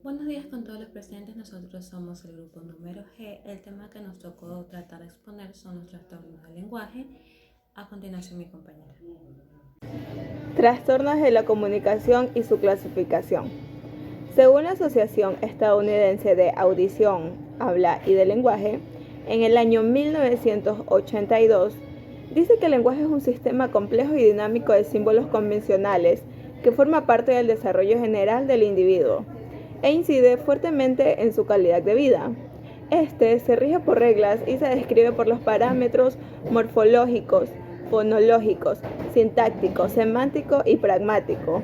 Buenos días con todos los presentes, nosotros somos el grupo número G. El tema que nos tocó tratar de exponer son los trastornos del lenguaje. A continuación mi compañera. Trastornos de la comunicación y su clasificación. Según la Asociación Estadounidense de Audición, Habla y de Lenguaje, en el año 1982, dice que el lenguaje es un sistema complejo y dinámico de símbolos convencionales que forma parte del desarrollo general del individuo e incide fuertemente en su calidad de vida. Este se rige por reglas y se describe por los parámetros morfológicos, fonológicos, sintáctico, semántico y pragmático.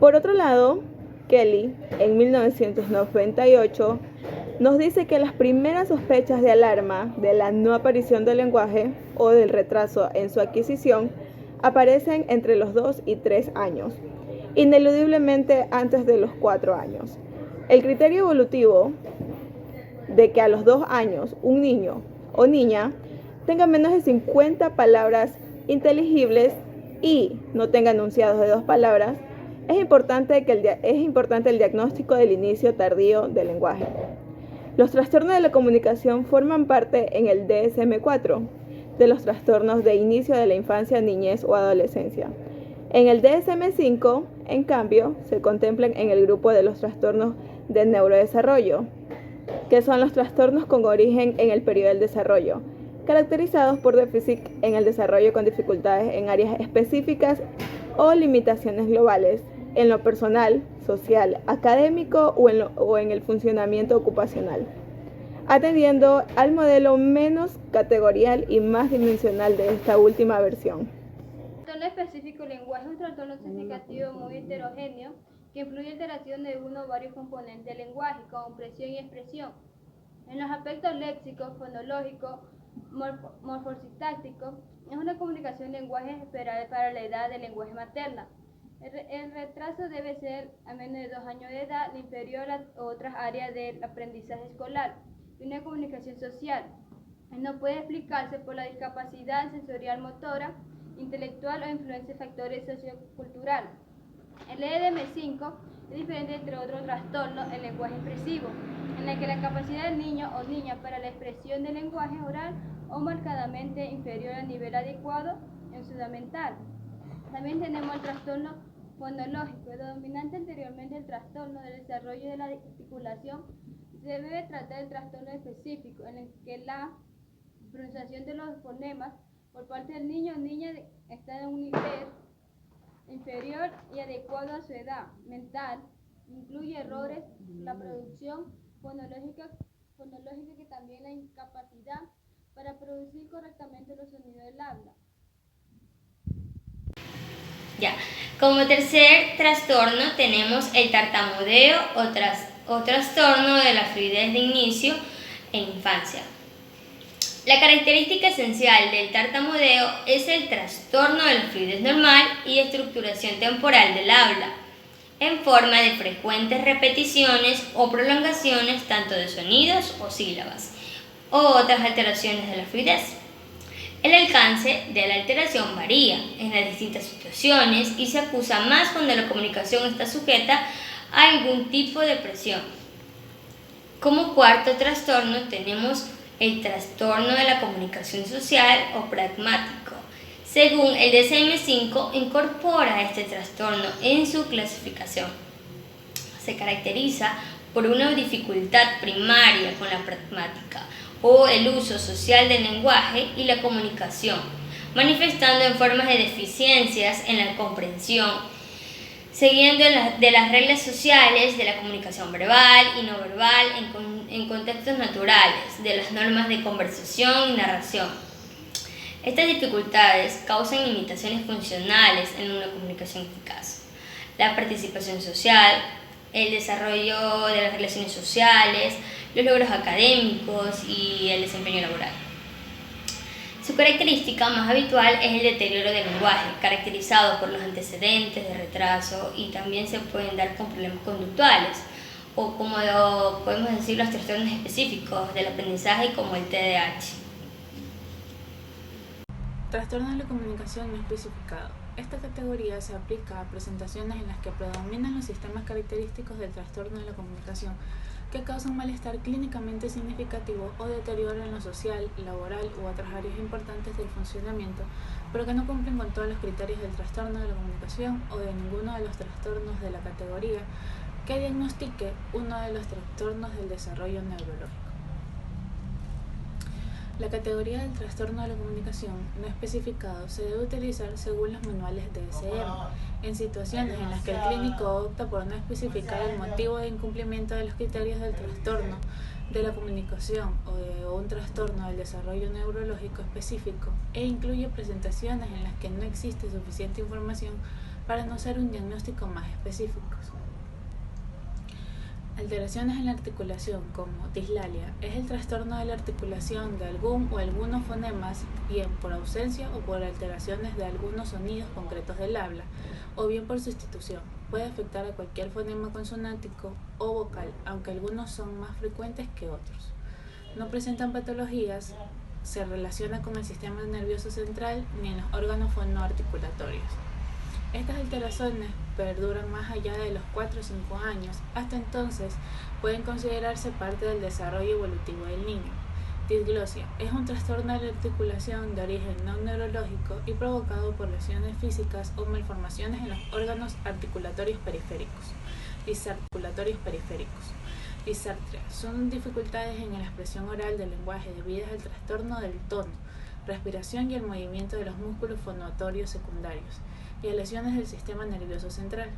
Por otro lado, Kelly, en 1998, nos dice que las primeras sospechas de alarma de la no aparición del lenguaje o del retraso en su adquisición aparecen entre los 2 y 3 años, ineludiblemente antes de los 4 años. El criterio evolutivo de que a los 2 años un niño o niña tenga menos de 50 palabras inteligibles y no tenga enunciados de 2 palabras, es importante el diagnóstico del inicio tardío del lenguaje. Los trastornos de la comunicación forman parte en el DSM-4 de los trastornos de inicio de la infancia, niñez o adolescencia. En el DSM-5, en cambio, se contemplan en el grupo de los trastornos de neurodesarrollo, que son los trastornos con origen en el periodo del desarrollo, caracterizados por déficit en el desarrollo con dificultades en áreas específicas o limitaciones globales en lo personal, social, académico o en el funcionamiento ocupacional, atendiendo al modelo menos categorial y más dimensional de esta última versión. Trastorno específico del lenguaje es un trastorno significativo muy heterogéneo que influye en alteración de uno o varios componentes del lenguaje, como presión y expresión. En los aspectos léxicos, fonológicos, morfosintácticos, es una comunicación en lenguaje esperada para la edad del lenguaje materna. El retraso debe ser a menos de 2 años de edad, inferior a otras áreas del aprendizaje escolar y una comunicación social. No puede explicarse por la discapacidad sensorial motora, intelectual o influencia de factores socioculturales. El EDM5 es diferente entre otros trastornos el lenguaje expresivo, en el que la capacidad del niño o niña para la expresión del lenguaje oral o marcadamente inferior al nivel adecuado en su edad mental. También tenemos el trastorno fonológico, dominante anteriormente el trastorno del desarrollo de la articulación. Se debe tratar el trastorno específico, en el que la pronunciación de los fonemas por parte del niño o niña está en un nivel inferior y adecuado a su edad mental. Incluye errores, la producción fonológica que también la incapacidad para producir correctamente los sonidos del habla. Como tercer trastorno tenemos el tartamudeo o trastorno de la fluidez de inicio en infancia. La característica esencial del tartamudeo es el trastorno de la fluidez normal y estructuración temporal del habla, en forma de frecuentes repeticiones o prolongaciones tanto de sonidos o sílabas, o otras alteraciones de la fluidez. El alcance de la alteración varía en las distintas situaciones y se acusa más cuando la comunicación está sujeta a algún tipo de presión. Como cuarto trastorno tenemos el trastorno de la comunicación social o pragmático. Según el DSM-5, incorpora este trastorno en su clasificación. Se caracteriza por una dificultad primaria con la pragmática o el uso social del lenguaje y la comunicación, manifestando en formas de deficiencias en la comprensión, siguiendo de las reglas sociales de la comunicación verbal y no verbal en contextos naturales, de las normas de conversación y narración. Estas dificultades causan limitaciones funcionales en una comunicación eficaz. La participación social, el desarrollo de las relaciones sociales, los logros académicos y el desempeño laboral. Su característica más habitual es el deterioro del lenguaje, caracterizado por los antecedentes de retraso, y también se pueden dar con problemas conductuales, o como podemos decir, los trastornos específicos del aprendizaje como el TDAH. Trastorno de la comunicación no especificado. Esta categoría se aplica a presentaciones en las que predominan los sistemas característicos del trastorno de la comunicación que causan malestar clínicamente significativo o deterioro en lo social, laboral u otras áreas importantes del funcionamiento, pero que no cumplen con todos los criterios del trastorno de la comunicación o de ninguno de los trastornos de la categoría que diagnostique uno de los trastornos del desarrollo neurológico. La categoría del trastorno de la comunicación no especificado se debe utilizar según los manuales DSM, en situaciones en las que el clínico opta por no especificar el motivo de incumplimiento de los criterios del trastorno de la comunicación o de un trastorno del desarrollo neurológico específico e incluye presentaciones en las que no existe suficiente información para no hacer un diagnóstico más específico. Alteraciones en la articulación, como dislalia, es el trastorno de la articulación de algún o algunos fonemas, bien por ausencia o por alteraciones de algunos sonidos concretos del habla, o bien por sustitución. Puede afectar a cualquier fonema consonántico o vocal, aunque algunos son más frecuentes que otros. No presentan patologías, se relaciona con el sistema nervioso central ni en los órganos fonoarticulatorios. Estas alteraciones perduran más allá de los 4 o 5 años. Hasta entonces pueden considerarse parte del desarrollo evolutivo del niño. Disglosia es un trastorno de la articulación de origen no neurológico y provocado por lesiones físicas o malformaciones en los órganos articulatorios periféricos. Disarticulatorios periféricos. Disartria son dificultades en la expresión oral del lenguaje debidas al trastorno del tono, respiración y el movimiento de los músculos fonoauditorios secundarios y a lesiones del sistema nervioso central.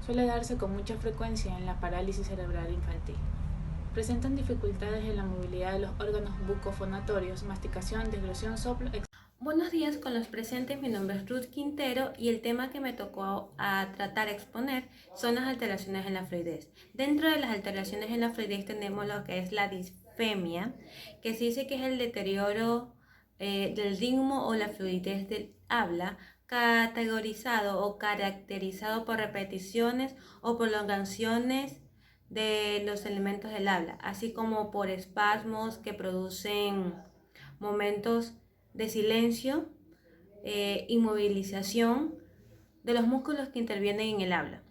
Suele darse con mucha frecuencia en la parálisis cerebral infantil. Presentan dificultades en la movilidad de los órganos bucofonatorios, masticación, diglosión, soplo, etc. Buenos días con los presentes, mi nombre es Ruth Quintero y el tema que me tocó a tratar, exponer, son las alteraciones en la fluidez. Dentro de las alteraciones en la fluidez tenemos lo que es la disfemia, que se dice que es el deterioro del ritmo o la fluidez del habla, categorizado o caracterizado por repeticiones o prolongaciones de los elementos del habla, así como por espasmos que producen momentos de silencio, inmovilización de los músculos que intervienen en el habla.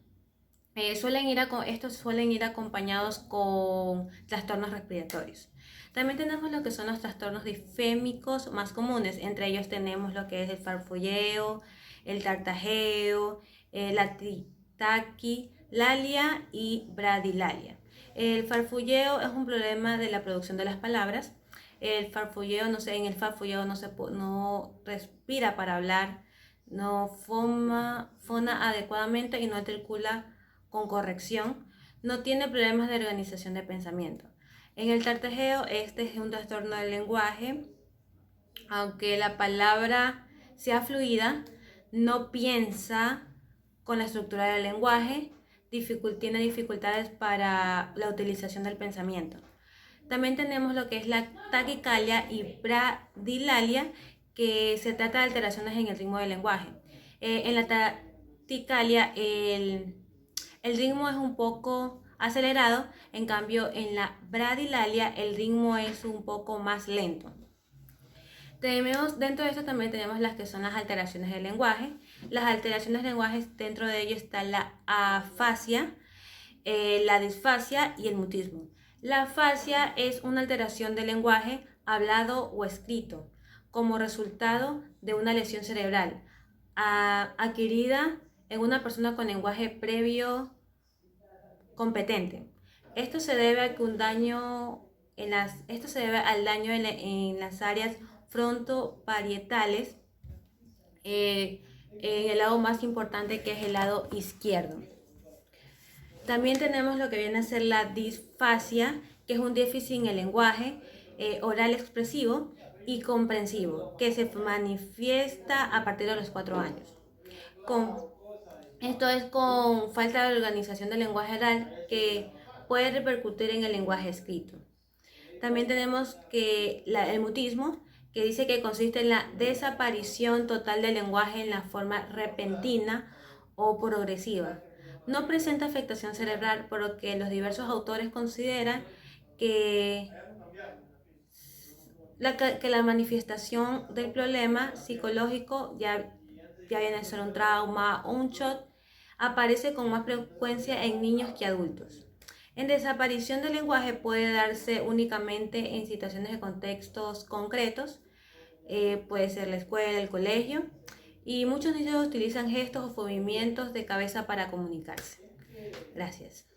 Estos suelen ir acompañados con trastornos respiratorios. También tenemos lo que son los trastornos disfémicos más comunes. Entre ellos tenemos lo que es el farfulleo, el tartajeo, la taquilalia y bradilalia. El farfulleo es un problema de la producción de las palabras. El farfulleo, en el farfulleo no respira para hablar, no fona adecuadamente y no articula con corrección, no tiene problemas de organización de pensamiento. En el tartajeo, este es un trastorno del lenguaje, aunque la palabra sea fluida, no piensa con la estructura del lenguaje, tiene dificultades para la utilización del pensamiento. También tenemos lo que es la taquicardia y bradilalia, que se trata de alteraciones en el ritmo del lenguaje. En la taquicardia, el ritmo es un poco acelerado, en cambio en la bradilalia el ritmo es un poco más lento. Dentro de esto también tenemos las que son las alteraciones del lenguaje. Las alteraciones del lenguaje, dentro de ello está la afasia, la disfasia y el mutismo. La afasia es una alteración del lenguaje hablado o escrito como resultado de una lesión cerebral adquirida en una persona con lenguaje previo competente. Esto se debe a que al daño en las áreas frontoparietales, en el lado más importante, que es el lado izquierdo. También tenemos lo que viene a ser la disfasia, que es un déficit en el lenguaje oral expresivo y comprensivo, que se manifiesta a partir de los 4 años. Esto es con falta de organización del lenguaje oral, que puede repercutir en el lenguaje escrito. También tenemos el mutismo, que dice que consiste en la desaparición total del lenguaje en la forma repentina o progresiva. No presenta afectación cerebral, por lo que los diversos autores consideran que que la manifestación del problema psicológico ya viene a ser un trauma o un shock, aparece con más frecuencia en niños que adultos. En desaparición del lenguaje puede darse únicamente en situaciones de contextos concretos, puede ser la escuela, el colegio, y muchos niños utilizan gestos o movimientos de cabeza para comunicarse. Gracias.